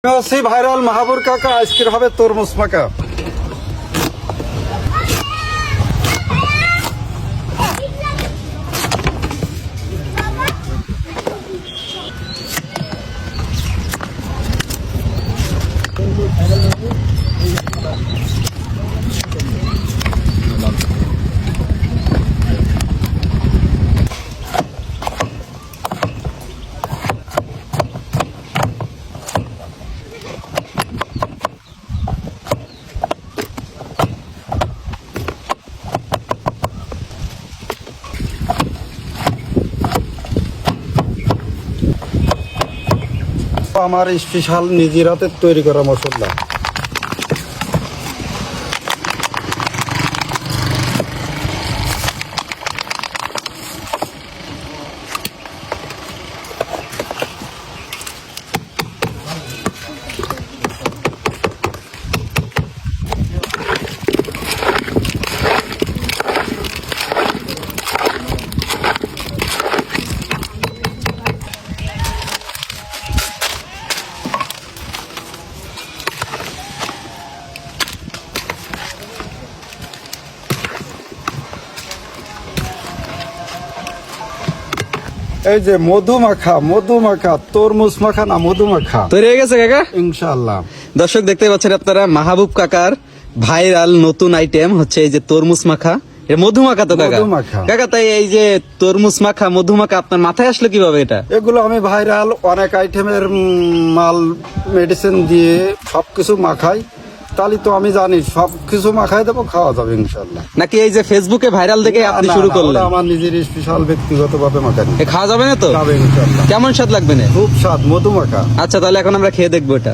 Viral Mahabur কাকা আজকের হবে তরমুজ মাখা। আমার স্পেশাল নিজের হাতে তৈরি করা মশলা। এই যে মধু মাখা তরমুজ মাখা না মধু মাখা তৈরি হয়ে গেছে কাকা ইনশাআল্লাহ। দর্শক দেখতে পাচ্ছেন আপনারা মাহবুব কাকার ভাইরাল নতুন আইটেম হচ্ছে এই যে তরমুজ মাখা, মধু মাখা। তো কাকা মধু মাখা। কাকা তাই এই যে তরমুজ মাখা মধু মাখা আপনার মাথায় আসলো কিভাবে এটা? এগুলো আমি ভাইরাল অনেক আইটেমের মাল মেডিসিন দিয়ে সবকিছু মাখাই, তাহলে তো আমি জানি সবকিছু মাখাই দেবো, খাওয়া যাবে ইনশাআল্লাহ। নাকি এই যে ফেসবুকে ভাইরাল দেখে আপনি না, শুরু না, করলেন? ওটা আমার নিজের স্পেশাল ব্যক্তিগত ভাবে মাখানি। খাওয়া যাবে না তো? যাবে ইনশাআল্লাহ। কেমন স্বাদ লাগবে না? খুব স্বাদ মধু মাখা। আচ্ছা তাহলে এখন আমরা খেয়ে দেখবো এটা।